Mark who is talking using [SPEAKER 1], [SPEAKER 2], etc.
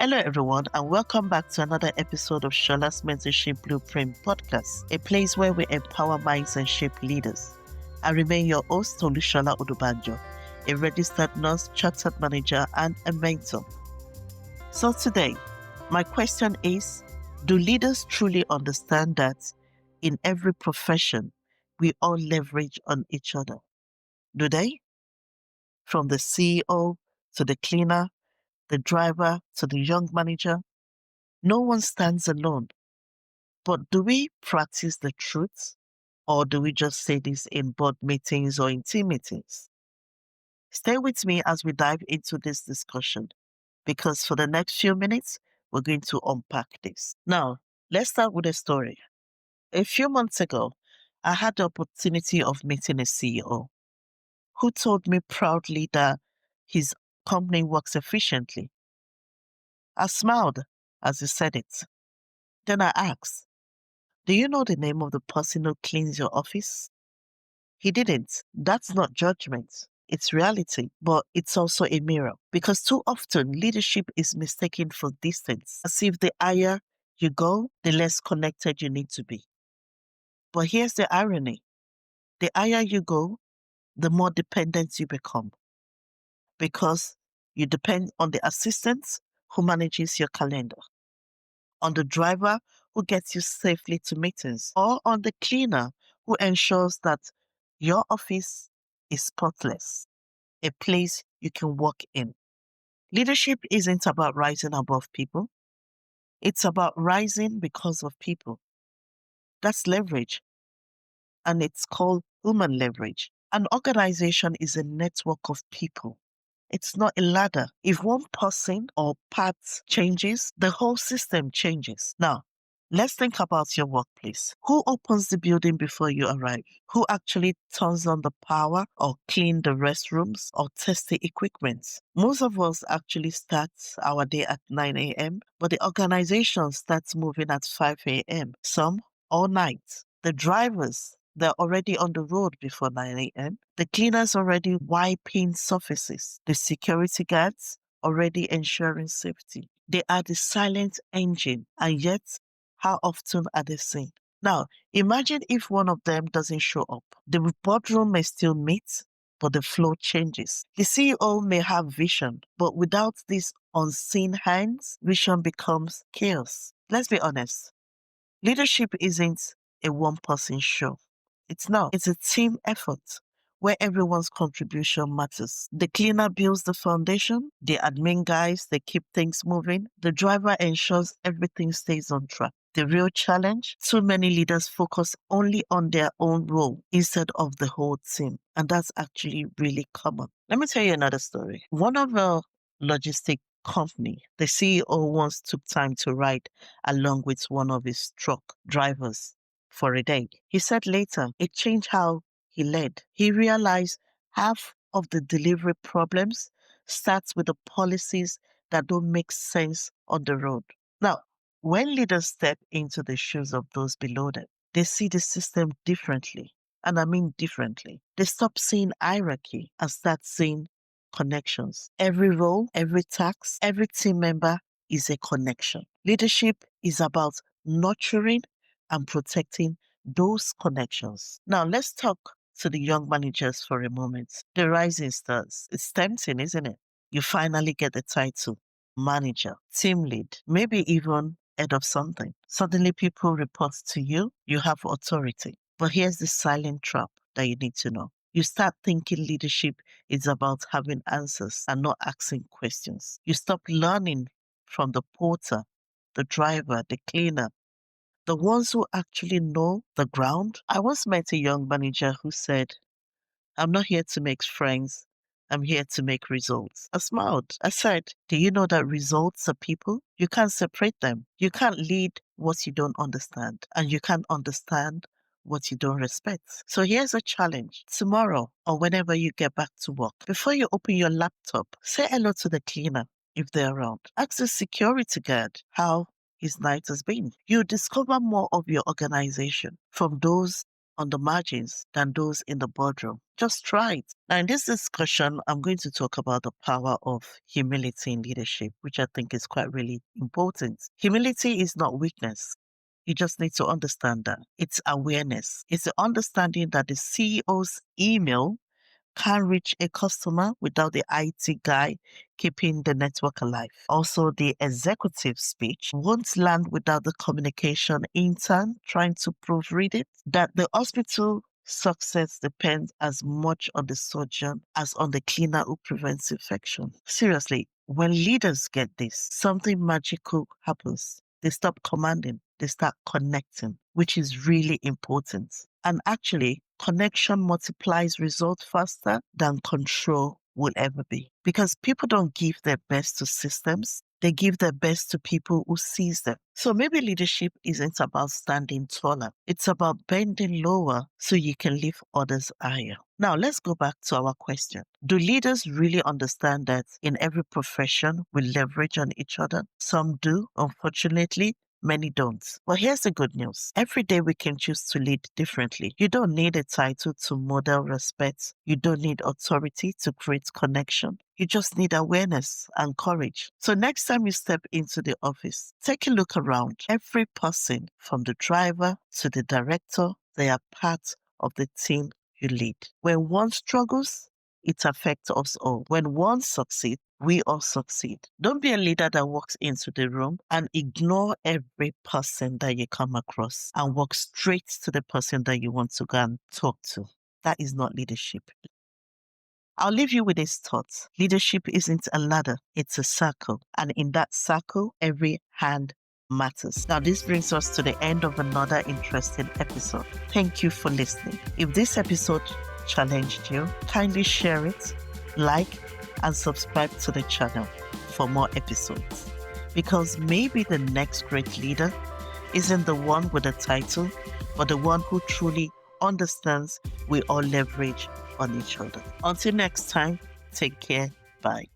[SPEAKER 1] Hello, everyone, and welcome back to another episode of Shola's Mentorship Blueprint Podcast, a place where we empower minds and shape leaders. I remain your host, Shola Odubanjo, a registered nurse, chartered manager, and a mentor. So today, my question is, do leaders truly understand that in every profession, we all leverage on each other? Do they? From the CEO to the cleaner, the driver to the young manager, no one stands alone. But do we practice the truth, or do we just say this in board meetings or in team meetings? Stay with me as we dive into this discussion, because for the next few minutes, we're going to unpack this. Now, let's start with a story. A few months ago, I had the opportunity of meeting a CEO who told me proudly that his company works efficiently. I smiled as he said it. Then I asked, do you know the name of the person who cleans your office? He didn't. That's not judgment. It's reality, but it's also a mirror. Because too often, leadership is mistaken for distance, as if the higher you go, the less connected you need to be. But here's the irony. The higher you go, the more dependent you become. Because you depend on the assistant who manages your calendar, on the driver who gets you safely to meetings, or on the cleaner who ensures that your office is spotless, a place you can walk in. Leadership isn't about rising above people. It's about rising because of people. That's leverage, and it's called human leverage. An organization is a network of people. It's not a ladder. If one person or part changes, the whole system changes. Now, let's think about your workplace. Who opens the building before you arrive? Who actually turns on the power or clean the restrooms or test the equipment? Most of us actually start our day at 9 a.m., but the organization starts moving at 5 a.m., some all night. The drivers, they're already on the road before 9 a.m. The cleaners already wiping surfaces. The security guards already ensuring safety. They are the silent engine, and yet, how often are they seen? Now, imagine if one of them doesn't show up. The boardroom may still meet, but the flow changes. The CEO may have vision, but without these unseen hands, vision becomes chaos. Let's be honest. Leadership isn't a one-person show. It's not. It's a team effort where everyone's contribution matters. The cleaner builds the foundation. The admin guys, they keep things moving. The driver ensures everything stays on track. The real challenge, too many leaders focus only on their own role instead of the whole team. And that's actually really common. Let me tell you another story. One of the logistic company, the CEO once took time to ride along with one of his truck drivers for a day. He said later it changed how he led. He realized half of the delivery problems starts with the policies that don't make sense on the road. Now, when leaders step into the shoes of those below them, they see the system differently. And I mean differently. They stop seeing hierarchy and start seeing connections. Every role, every task, every team member is a connection. Leadership is about nurturing and protecting those connections. Now, let's talk to the young managers for a moment. The rising stars. It's tempting, isn't it? You finally get the title manager, team lead, maybe even head of something. Suddenly, people report to you, you have authority. But here's the silent trap that you need to know. You start thinking leadership is about having answers and not asking questions. You stop learning from the porter, the driver, the cleaner, the ones who actually know the ground. I once met a young manager who said, I'm not here to make friends. I'm here to make results. I smiled. I said, do you know that results are people? You can't separate them. You can't lead what you don't understand, and you can't understand what you don't respect. So here's a challenge. Tomorrow or whenever you get back to work, before you open your laptop, say hello to the cleaner if they're around. Ask the security guard how his night has been. You discover more of your organization from those on the margins than those in the boardroom. Just try it. Now, in this discussion, I'm going to talk about the power of humility in leadership, which I think is quite really important. Humility is not weakness. You just need to understand that. It's awareness. It's the understanding that the CEO's email can't reach a customer without the IT guy keeping the network alive. Also, the executive speech won't land without the communication intern trying to proofread it. That the hospital success depends as much on the surgeon as on the cleaner who prevents infection. Seriously, when leaders get this, something magical happens. They stop commanding, they start connecting, which is really important. And actually, connection multiplies results faster than control will ever be. Because people don't give their best to systems, they give their best to people who sees them. So maybe leadership isn't about standing taller. It's about bending lower so you can lift others higher. Now, let's go back to our question. Do leaders really understand that in every profession we leverage on each other? Some do, unfortunately. Many don't. But here's the good news. Every day we can choose to lead differently. You don't need a title to model respect. You don't need authority to create connection. You just need awareness and courage. So next time you step into the office, take a look around. Every person, from the driver to the director, they are part of the team you lead. When one struggles, it affects us all. When one succeeds, we all succeed. Don't be a leader that walks into the room and ignore every person that you come across and walk straight to the person that you want to go and talk to. That is not leadership. I'll leave you with this thought. Leadership isn't a ladder, it's a circle. And in that circle, every hand matters. Now, this brings us to the end of another interesting episode. Thank you for listening. If this episode challenged you, kindly share it, like, and subscribe to the channel for more episodes. Because maybe the next great leader isn't the one with a title, but the one who truly understands we all leverage on each other. Until next time, take care. Bye.